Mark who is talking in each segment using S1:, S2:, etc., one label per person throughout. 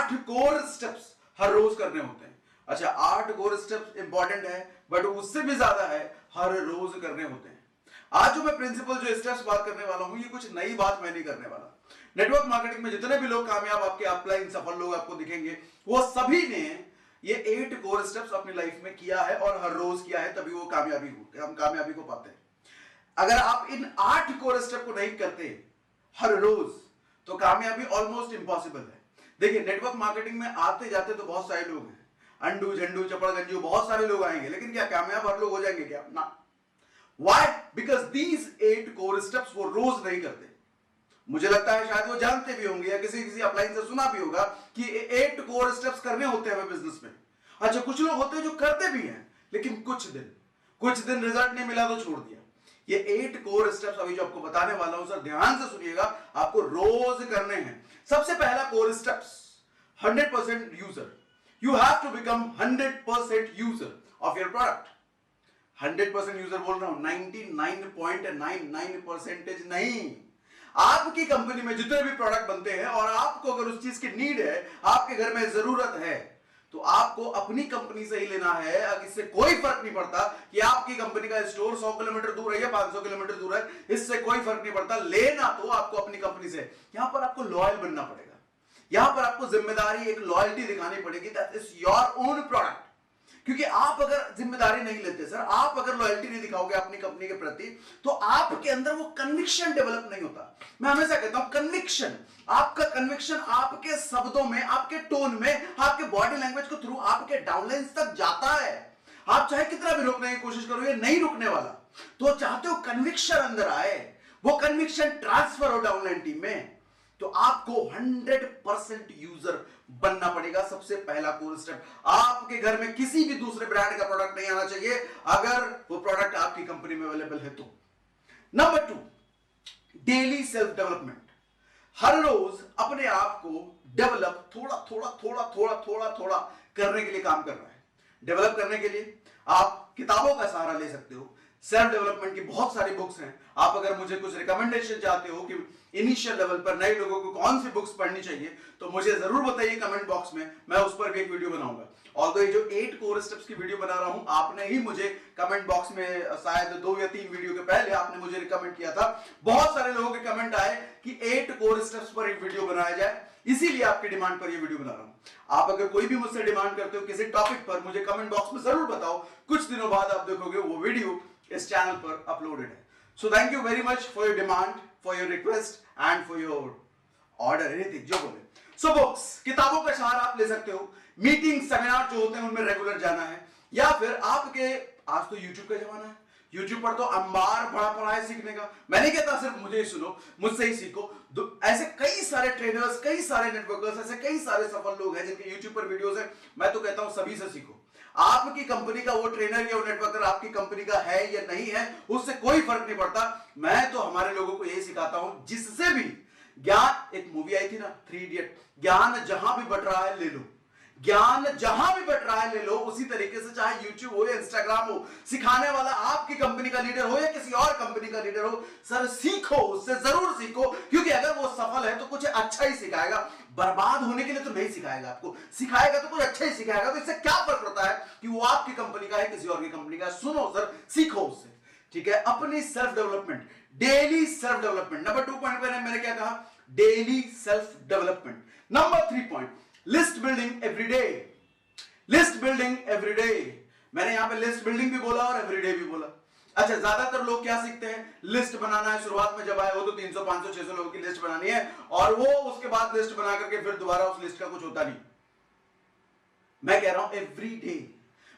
S1: 8 core steps हर रोज करने होते हैं। अच्छा, 8 कोर स्टेप्स इंपॉर्टेंट है, बट उससे भी ज्यादा है हर रोज करने होते हैं। आज जो मैं प्रिंसिपल जो स्टेप्स बात करने वाला हूं, ये कुछ नई बात मैं नहीं करने वाला। नेटवर्क मार्केटिंग में जितने भी लोग कामयाब, आपके अपलाइन सफल लोग आपको दिखेंगे, वो सभी ने ये 8 कोर स्टेप्स अपनी लाइफ में किया है और हर रोज किया है, तभी वो हम कामयाबी को पाते हैं। अगर आप इन 8 कोर स्टेप को नहीं करते हर रोज, तो कामयाबी ऑलमोस्ट इंपॉसिबल है। देखिए, नेटवर्क मार्केटिंग में आते जाते तो बहुत सारे लोग हैं, अंडू झंडू चपड़ गंजू बहुत सारे लोग आएंगे, लेकिन क्या कामयाब हर लोग हो जाएंगे क्या? ना। Why? Because these 8 core steps वो रोज नहीं करते। मुझे लगता है शायद वो जानते भी होंगे या किसी अपलाइन से सुना भी होगा कि 8 कोर स्टेप्स करने होते हैं बिजनेस में। अच्छा, कुछ लोग होते हैं जो करते भी हैं, लेकिन कुछ दिन रिजल्ट नहीं मिला तो छोड़ दिया। ये 8 कोर स्टेप्स अभी जो आपको बताने वाला हूं, सर ध्यान से सुनिएगा, आपको रोज करने हैं। सबसे पहला core steps, 100% user. You have to become 100% user of your product. 100% user बोल रहा हूं, 99.99% नहीं। आपकी कंपनी में जितने भी प्रोडक्ट बनते हैं और आपको अगर उस चीज की नीड है, आपके घर में जरूरत है, तो आपको अपनी कंपनी से ही लेना है। इससे कोई फर्क नहीं पड़ता कि आपकी कंपनी का स्टोर 100 किलोमीटर दूर है या 500 किलोमीटर दूर है, इससे कोई फर्क नहीं पड़ता। लेना तो आपको अपनी कंपनी से। यहां पर आपको लॉयल बनना पड़ेगा, यहां पर आपको जिम्मेदारी, एक लॉयल्टी दिखानी पड़ेगी, that is your own product. क्योंकि आप अगर जिम्मेदारी नहीं लेते सर, आप अगर लॉयल्टी नहीं दिखाओगे अपनी कंपनी के प्रति, तो आपके अंदर वो कन्विक्शन डेवलप नहीं होता। मैं हमेशा कहता हूं, कन्विक्शन, आपका कन्विक्शन आपके शब्दों में, आपके टोन में, आपके बॉडी लैंग्वेज के थ्रू आपके डाउनलाइंस तक जाता है। आप चाहे कितना भी रोकने की कोशिश करो, ये नहीं रुकने वाला। तो चाहते हो कन्विक्शन अंदर आए, वो कन्विक्शन ट्रांसफर हो डाउनलाइन टीम में, तो आपको 100% यूजर बनना पड़ेगा। सबसे पहला कोर स्टेप, आपके घर में किसी भी दूसरे ब्रांड का प्रोडक्ट नहीं आना चाहिए अगर वो प्रोडक्ट आपकी कंपनी में अवेलेबल है तो। Number 2, daily self development. हर रोज अपने आप को डेवलप थोड़ा करने के लिए काम कर रहा है। डेवलप करने के लिए आप किताबों का सहारा ले सकते हो। सेल्फ डेवलपमेंट की बहुत सारी बुक्स हैं। आप अगर मुझे कुछ रिकमेंडेशन चाहते हो कि इनिशियल लेवल पर नए लोगों को कौन सी बुक्स पढ़नी चाहिए, तो मुझे जरूर बताइए कमेंट बॉक्स में, मैं उस पर भी एक वीडियो बनाऊंगा। और तो ये जो 8 कोर स्टेप्स की वीडियो बना रहा हूं, आपने ही मुझे कमेंट बॉक्स में शायद 2 या 3 वीडियो के पहले आपने मुझे रिकमेंड किया था। बहुत सारे लोगों के कमेंट आए कि 8 कोर स्टेप्स पर एक वीडियो बनाया जाए, इसीलिए आपकी डिमांड पर ये वीडियो बना रहा हूं। आप अगर कोई भी मुझसे डिमांड करते हो किसी टॉपिक पर, मुझे कमेंट बॉक्स में जरूर बताओ। कुछ दिनों बाद आप देखोगे वो वीडियो इस चैनल पर अपलोडेड है। So thank you very much for your demand, for your request and for your order, anything जो बोले। सो बुक्स, किताबों का सहारा आप ले सकते हो। मीटिंग, सेमिनार जो होते हैं उनमें रेगुलर जाना है, या फिर आपके, आज तो यूट्यूब का जमाना है, यूट्यूब पर तो अंबार पड़ा है सीखने का। मैं नहीं कहता सिर्फ मुझे ही सुनो, मुझसे ही सीखो। ऐसे कई सारे ट्रेनर्स, कई सारे नेटवर्कर्स, ऐसे कई सारे सफल लोग हैं जिनके यूट्यूब पर वीडियोस हैं। मैं तो कहता हूं सभी से सीखो। आपकी कंपनी का वो ट्रेनर या वो नेटवर्कर आपकी कंपनी का है या नहीं है, उससे कोई फर्क नहीं पड़ता। मैं तो हमारे लोगों को यही सिखाता हूं, जिससे भी ज्ञान, एक मूवी आई थी ना 3 इडियट, ज्ञान जहां भी बट रहा है ले लो, ज्ञान जहां भी बट रहा है ले लो। उसी तरीके से चाहे यूट्यूब हो या इंस्टाग्राम हो, सिखाने वाला आपकी कंपनी का लीडर हो या किसी और कंपनी का लीडर हो, सर सीखो, उससे जरूर सीखो। क्योंकि अगर वो सफल है तो कुछ अच्छा ही सिखाएगा, बर्बाद होने के लिए तो नहीं सिखाएगा आपको। सिखाएगा तो कुछ अच्छा ही सिखाएगा। तो इससे क्या फर्क पड़ता है कि वो आपकी कंपनी का है किसी और की कंपनी का। सुनो सर, सीखो उससे, ठीक है। अपनी self development, daily self development. Number 2 point मैंने क्या कहा, daily self development. Number 3 point, list building everyday. List building everyday, मैंने यहां पे लिस्ट बिल्डिंग भी बोला और एवरीडे भी बोला। अच्छा, ज्यादातर लोग क्या सीखते हैं, लिस्ट बनाना है। शुरुआत में जब आए हो तो 300 500 600 लोगों की लिस्ट बनानी है, और वो उसके बाद लिस्ट बना करके फिर दोबारा उस लिस्ट का कुछ होता नहीं। मैं कह रहा हूं एवरीडे।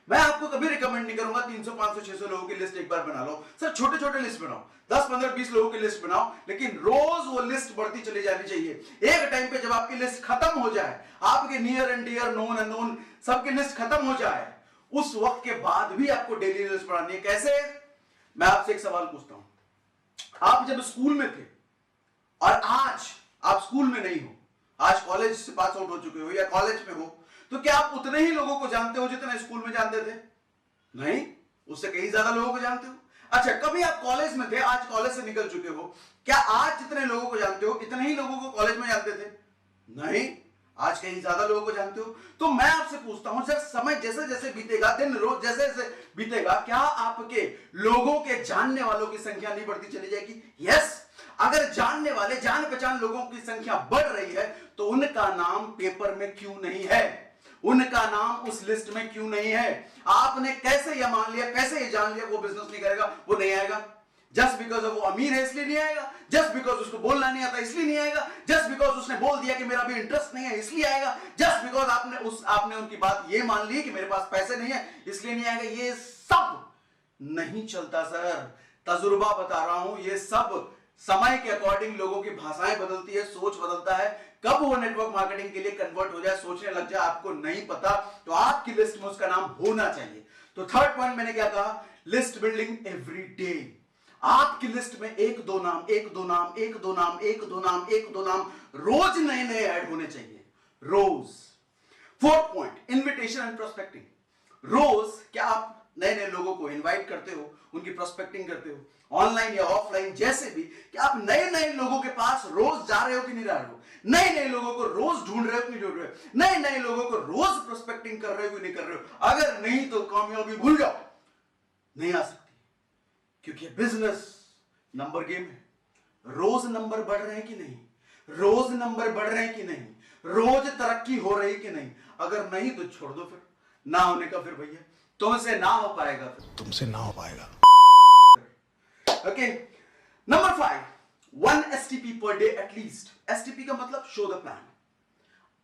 S1: मैं आपको कभी रिकमेंड नहीं करूंगा 300 500 600 लोगों की लिस्ट एक बार बना लो। सर छोटे छोटे लिस्ट बनाओ, 10 15 20 लोगों की लिस्ट बनाओ, लेकिन रोज वो लिस्ट बढ़ती चली जानी चाहिए। एक टाइम पे जब आपकी लिस्ट खत्म हो जाए, आपके near and dear, known unknown सबकी लिस्ट खत्म हो जाए, उस वक्त के बाद भी आपको डेली लिस्ट बनानी है। कैसे? मैं आपसे एक सवाल पूछता हूं, आप जब स्कूल में थे और आज आप स्कूल में नहीं हो, आज कॉलेज से पास आउट हो चुके हो या कॉलेज में हो, तो क्या आप उतने ही लोगों को जानते हो जितने स्कूल में जानते थे? नहीं, उससे कहीं ज्यादा लोगों को जानते हो। अच्छा, कभी आप कॉलेज में थे, आज कॉलेज से निकल चुके हो, क्या आज जितने लोगों को जानते हो इतने ही लोगों को कॉलेज में जानते थे? नहीं, आज कहीं ज्यादा लोगों को जानते हो। तो मैं आपसे पूछता हूं, जब समय जैसे जैसे बीतेगा, दिन रोज जैसे जैसे बीतेगा, क्या आपके लोगों के जानने वालों की संख्या नहीं बढ़ती चली जाएगी? यस। अगर जानने वाले, जान पहचान लोगों की संख्या बढ़ रही है तो उनका नाम पेपर में क्यों नहीं है? उनका नाम उस लिस्ट में क्यों नहीं है? आपने कैसे यह मान लिया, कैसे ये जान लिया वो बिजनेस नहीं करेगा, वो नहीं आएगा? जस्ट बिकॉज वो अमीर है इसलिए नहीं आएगा, जस्ट बिकॉज उसको बोलना नहीं आता इसलिए नहीं आएगा, जस्ट बिकॉज उसने बोल दिया कि मेरा भी इंटरेस्ट नहीं है इसलिए आएगा, जस्ट बिकॉज आपने उनकी बात ये मान ली कि मेरे पास पैसे नहीं है इसलिए नहीं आएगा। ये सब नहीं चलता सर, तजुर्बा बता रहा हूं। ये सब समय के अकॉर्डिंग लोगों की भाषाएं बदलती है, सोच बदलता है। कब वो नेटवर्क मार्केटिंग के लिए कन्वर्ट हो जाए, सोचने लग जाए, आपको नहीं पता। तो आपकी लिस्ट में उसका नाम होना चाहिए। तो थर्ड पॉइंट मैंने क्या कहा? List building every day. आपकी लिस्ट में एक दो नाम, एक दो नाम, एक दो नाम, एक दो नाम, एक दो नाम रोज नए नए ऐड होने चाहिए, रोज। Fourth point, invitation and prospecting. रोज क्या आप नए नए लोगों को इनवाइट करते हो, उनकी प्रोस्पेक्टिंग करते हो, ऑनलाइन या ऑफलाइन जैसे भी? क्या आप नए नए लोगों के पास रोज जा रहे हो कि नहीं जा रहे हो? नए नए लोगों को रोज ढूंढ रहे हो कि नहीं ढूंढ रहे हो? नए नए लोगों को रोज प्रोस्पेक्टिंग कर रहे हो कि नहीं कर रहे हो? अगर नहीं तो कामयाबी भूल जाओ, नहीं आ सकती, क्योंकि बिजनेस नंबर गेम है। रोज नंबर बढ़ रहे हैं कि नहीं? रोज नंबर बढ़ रहे हैं कि नहीं? रोज तरक्की हो रही कि नहीं? अगर नहीं तो छोड़ दो, फिर ना होने का फिर भैया तुमसे ना हो पाएगा, फिर
S2: तुमसे ना हो पाएगा।
S1: Okay. Number 5, 1 STP per day at least. STP का मतलब शो द प्लान।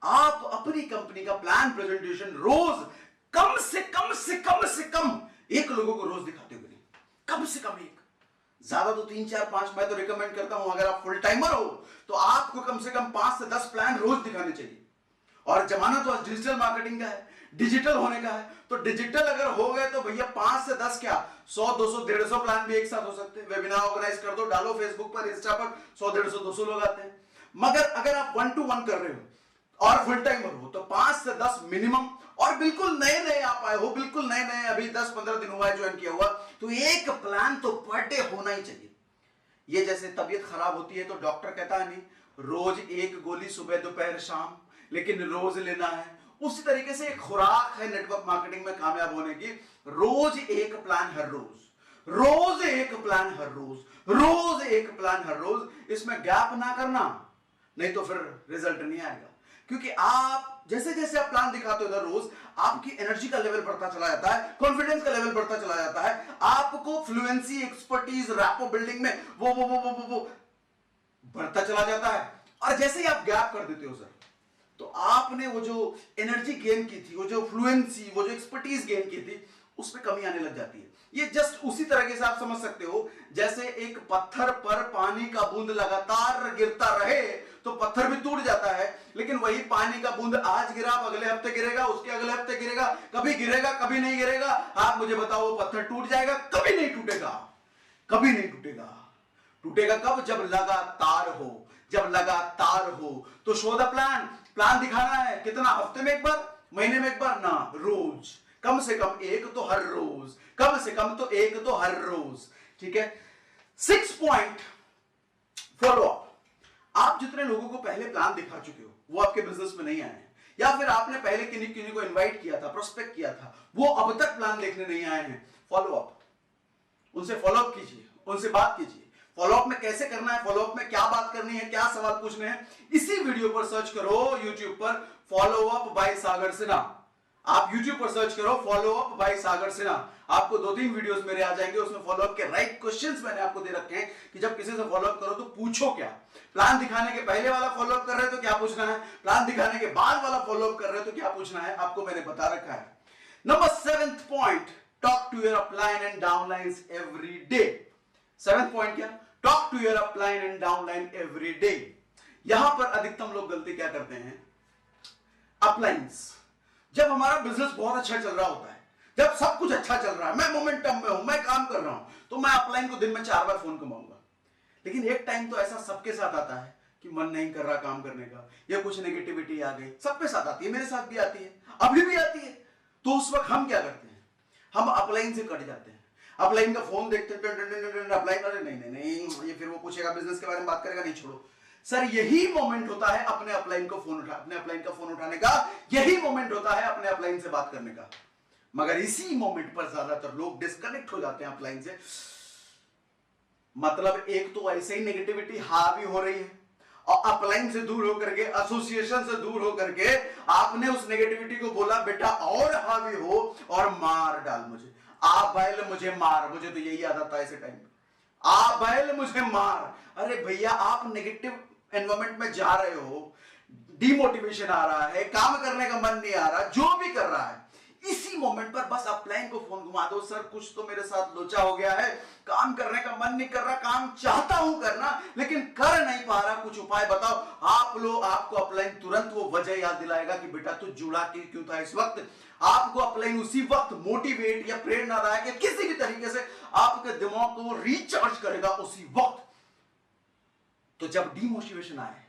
S1: आप अपनी कंपनी का प्लान प्रेजेंटेशन रोज कम से कम से कम से कम एक लोगों को रोज दिखाते हो, कम से कम एक, ज्यादा तो 3 4 5। मैं तो रिकमेंड करता हूं अगर आप फुल टाइमर हो तो आपको कम से कम 5 से 10 प्लान रोज दिखाने चाहिए। और जमाना तो आज डिजिटल मार्केटिंग का है, डिजिटल होने का है। तो डिजिटल अगर हो गए तो भैया 5 से 10 क्या 100 200 150 प्लान भी एक साथ हो सकते हैं। वेबिनार ऑर्गेनाइज कर दो, डालो फेसबुक पर, इंस्टा पर, 100 150 200 लोग आते हैं। मगर अगर आप 1 to 1 कर रहे हो और फुल टाइमर हो तो 5 से 10 मिनिमम। और बिल्कुल नए नए आप आए हो, बिल्कुल नए नए, अभी 10-15 दिन हुआ है ज्वाइन किया हुआ, तो एक प्लान तो पर डे होना ही चाहिए। ये जैसे तबीयत खराब होती है तो डॉक्टर कहता है नहीं रोज एक गोली सुबह दोपहर शाम, लेकिन रोज लेना है। उसी तरीके से एक खुराक है नेटवर्क मार्केटिंग में कामयाब होने की, रोज एक प्लान हर रोज, रोज एक प्लान हर रोज, रोज एक प्लान हर रोज। इसमें गैप ना करना, नहीं तो फिर रिजल्ट नहीं आएगा। क्योंकि आप जैसे जैसे आप प्लान दिखाते हो रोज, आपकी एनर्जी का लेवल बढ़ता चला जाता है, कॉन्फिडेंस का लेवल बढ़ता चला जाता है, आपको फ्लुएंसी, एक्सपर्टीज, रैपो बिल्डिंग में वो बढ़ता चला जाता है। और जैसे ही आप गैप कर देते हो सर, तो आपने वो जो एनर्जी गेन की थी, वो जो फ्लुएंसी, वो जो एक्सपर्टीज गेन की थी, उसमें कमी आने लग जाती है। ये जस्ट उसी तरीके से आप समझ सकते हो जैसे एक पत्थर पर पानी का बूंद लगातार गिरता रहे तो पत्थर भी टूट जाता है, लेकिन वही पानी का बूंद आज गिरा, अगले हफ्ते गिरेगा, उसके अगले हफ्ते गिरेगा, कभी गिरेगा कभी नहीं गिरेगा। आप मुझे बताओ वो पत्थर टूट जाएगा? कभी नहीं टूटेगा, कभी नहीं टूटेगा। टूटेगा कब? जब लगातार हो, जब लगातार हो। तो शो द प्लान। प्लान दिखाना है कितना? हफ्ते में एक बार, महीने में एक बार ना, रोज, कम से कम एक तो हर रोज, कम से कम तो एक तो हर रोज। ठीक है। 6 पॉइंट, फॉलो अप। आप जितने लोगों को पहले प्लान दिखा चुके हो वो आपके बिजनेस में नहीं आए हैं, या फिर आपने पहले किन्हीं किन्हीं को इनवाइट किया था, प्रोस्पेक्ट किया था, वो अब तक प्लान देखने नहीं आए हैं, फॉलो अप। उनसे फॉलो अप कीजिए, उनसे बात कीजिए। फॉलोअप में कैसे करना है, फॉलोअप में क्या बात करनी है, क्या सवाल पूछने हैं, इसी वीडियो पर सर्च करो यूट्यूब पर, फॉलो अप बाय सागर सिन्हा। आप यूट्यूब पर सर्च करो फॉलो अप बाय सागर सिन्हा, आपको 2-3 वीडियोस मेरे आ जाएंगे। उसमें फॉलोअप के राइट क्वेश्चंस मैंने आपको दे रखे हैं कि जब किसी से फॉलोअप करो तो पूछो क्या। प्लान दिखाने के पहले वाला फॉलोअप कर रहे हो तो क्या पूछना है, प्लान दिखाने के बाद वाला फॉलोअप कर रहे हो तो क्या पूछना है, आपको मैंने बता रखा है। Number 7th point, talk to your upline and downlines every day. 7th point क्या? Talk to your upline and downline every day. यहां पर अधिकतम लोग गलती क्या करते हैं? अपलाइंस। जब हमारा बिजनेस बहुत अच्छा चल रहा होता है, जब सब कुछ अच्छा चल रहा है, मैं मोमेंटम में हूं, मैं काम कर रहा हूं, तो मैं अपलाइन को दिन में 4 बार फोन कमाऊंगा। लेकिन एक टाइम तो ऐसा सबके साथ आता है कि मन नहीं कर रहा काम करने का, या कुछ नेगेटिविटी आ गई, सबके साथ आती है, मेरे साथ भी आती है, अभी भी आती है। तो उस वक्त हम क्या करते हैं? हम अपलाइन से कट जाते हैं, अपलाइन का फोन देखते हैं, अपलाइन, अरे नहीं नहीं नहीं, ये फिर वो पूछेगा बिजनेस के बारे में बात करेगा, नहीं छोड़ो, सर यही मोमेंट होता है अपने अपलाइन का फोन उठाने का, यही मोमेंट होता है अपने अपलाइन से बात करने का। मगर इसी मोमेंट पर ज्यादातर लोग डिस्कनेक्ट हो जाते हैं अपलाइन से। मतलब एक तो ऐसे ही नेगेटिविटी हावी हो रही है और अपलाइन से दूर होकर के, एसोसिएशन से दूर होकर के आपने उस नेगेटिविटी को बोला बेटा और हावी हो और मार डाल मुझे, आ बैल मुझे मार। मुझे तो यही आदत था ऐसे टाइम पे, आ बैल मुझे मार। अरे भैया आप नेगेटिव एनवायरमेंट में जा रहे हो, डिमोटिवेशन आ रहा है, काम करने का मन नहीं आ रहा, जो भी कर रहा है, इसी मोमेंट पर बस अपलाइन को फोन घुमा दो, सर कुछ तो मेरे साथ लोचा हो गया है, काम करने का मन नहीं कर रहा, काम चाहता हूं करना लेकिन कर नहीं पा रहा, कुछ उपाय बताओ। आपको अपलाइन तुरंत वो वजह याद दिलाएगा कि बेटा तू जुड़ा क्यों था इस वक्त। आपको अपलाइन उसी वक्त मोटिवेट या प्रेरणादायक या किसी भी तरीके से आपके दिमाग को रिचार्ज करेगा उसी वक्त। तो जब डिमोटिवेशन आए,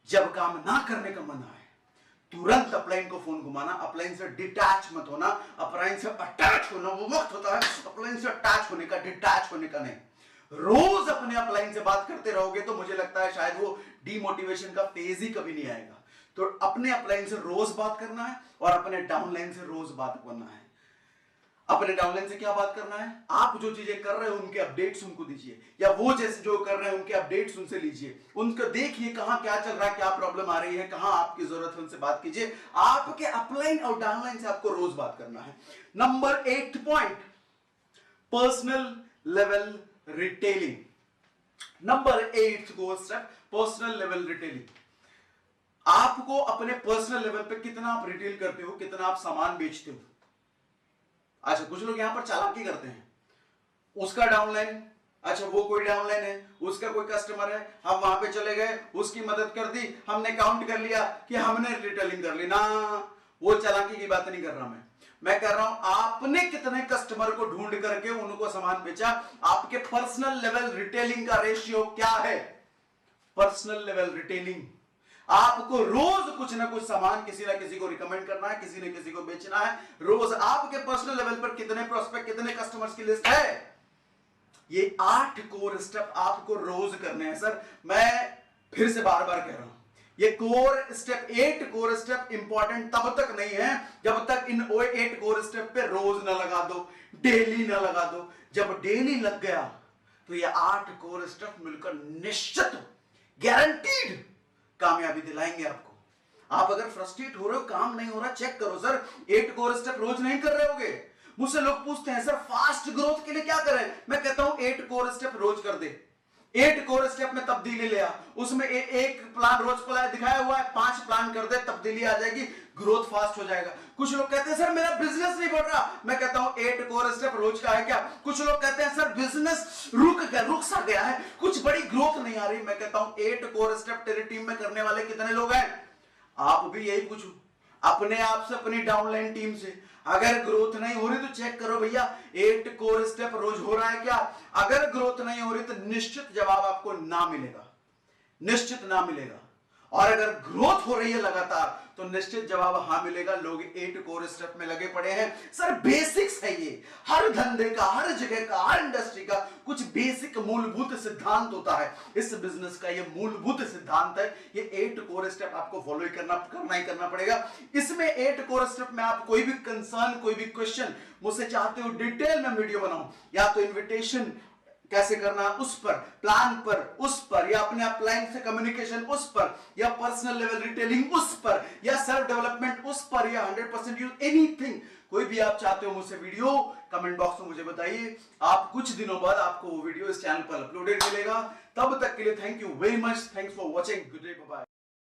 S1: जब काम ना करने का मन आए, तुरंत अपलाइन को फोन घुमाना। अपलाइन से डिटैच मत होना, अपलाइन से अटैच होना वो वक्त होता है अपलाइन से अटैच होने का, डिटैच होने का नहीं। रोज अपने अपलाइन से बात करते रहोगे तो मुझे लगता है शायद वो डिमोटिवेशन का फेज ही कभी नहीं आएगा। तो अपने अपलाइन से रोज बात करना है और अपने डाउनलाइन से रोज बात करना है। अपने डाउनलाइन से क्या बात करना है, आप जो चीजें कर रहे हो उनके अपडेट्स उनको दीजिए, या वो जैसे जो कर रहे हैं उनके अपडेट्स उनसे लीजिए, उनको देखिए कहां क्या चल रहा है, क्या प्रॉब्लम आ रही है, कहां आपकी जरूरत है, उनसे बात कीजिए। आपके अपलाइन और डाउनलाइन से आपको रोज बात करना है। Number 8 point, personal level retailing. Number 8 go step, personal level retailing. आपको अपने पर्सनल लेवल पे कितना आप रिटेल करते हो, कितना आप सामान बेचते हो। अच्छा कुछ लोग यहां पर चालाकी करते हैं, उसका डाउनलाइन, अच्छा वो कोई डाउनलाइन है, उसका कोई कस्टमर है, हम वहां पे चले गए, उसकी मदद कर दी, हमने काउंट कर लिया कि हमने रिटेलिंग कर ली ना। वो चालाकी की बात नहीं कर रहा मैं कह रहा हूं आपने कितने कस्टमर को ढूंढ करके उनको सामान बेचा। आपके पर्सनल लेवल रिटेलिंग का रेशियो क्या है। पर्सनल लेवल रिटेलिंग, आपको रोज कुछ ना कुछ सामान किसी ना किसी को रिकमेंड करना है, किसी न किसी को बेचना है। रोज आपके पर्सनल लेवल पर कितने प्रोस्पेक्ट, कितने कस्टमर्स की लिस्ट है। ये 8 कोर स्टेप आपको रोज करने हैं। सर मैं फिर से बार बार कह रहा हूं, ये core step 8 core step important तब तक नहीं है जब तक इन 8 कोर स्टेप पे रोज ना लगा दो, डेली ना लगा दो। जब डेली लग गया तो ये 8 कोर स्टेप मिलकर निश्चित गारंटीड कामयाबी दिलाएंगे आपको। आप अगर फ्रस्ट्रेट हो रहे हो, काम नहीं हो रहा, चेक करो सर 8 कोर स्टेप रोज नहीं कर रहे होगे। मुझसे लोग पूछते हैं सर फास्ट ग्रोथ के लिए क्या करें। मैं कहता हूं 8 कोर स्टेप रोज कर दे। 8 कोर स्टेप में तब्दीली ले आ, उसमें एक प्लान रोज को दिखाया हुआ है, 5 प्लान कर दे, तब्दीली आ जाएगी, ग्रोथ फास्ट हो जाएगा। कुछ लोग कहते हैं सर मेरा बिजनेस नहीं बढ़ रहा। मैं कहता हूं 8 कोर स्टेप रोज का है क्या। कुछ लोग कहते हैं सर बिजनेस रुक सा गया है, कुछ बड़ी ग्रोथ नहीं आ रही। मैं कहता हूं 8 कोर स्टेप तेरी टीम में करने वाले कितने लोग हैं। आप भी यही पूछो अपने आप से, अपनी डाउनलाइन टीम से। अगर ग्रोथ नहीं हो रही तो चेक करो भैया 8 कोर स्टेप रोज हो रहा है क्या। अगर ग्रोथ नहीं हो रही तो निश्चित जवाब आपको ना मिलेगा, निश्चित ना मिलेगा। और अगर ग्रोथ हो रही है लगातार तो निश्चित जवाब हां मिलेगा। लोग 8 कोर स्टेप में लगे पड़े हैं। सर बेसिक्स है ये, हर धंधे का, हर जगह का, हर इंडस्ट्री का कुछ बेसिक मूलभूत सिद्धांत होता है। इस बिजनेस का ये मूलभूत सिद्धांत है। ये 8 कोर स्टेप आपको फॉलो करना पड़ेगा। इसमें 8 कोर स्टेप में आप कोई भी कंसर्न, कोई भी क्वेश्चन मुझसे चाहते हो डिटेल में वीडियो बनाऊं, या तो इन्विटेशन कैसे करना उस पर, प्लान पर उस पर, या अपने अपलाइन से कम्युनिकेशन उस पर, या पर्सनल लेवल रिटेलिंग उस पर, या सेल्फ डेवलपमेंट उस पर, या 100% यूज एनीथिंग, कोई भी आप चाहते हो मुझसे वीडियो, कमेंट बॉक्स में मुझे बताइए। आप कुछ दिनों बाद आपको वो वीडियो इस चैनल पर अपलोडेड मिलेगा। तब तक के लिए thank you very much, thanks for watching, good day, bye bye.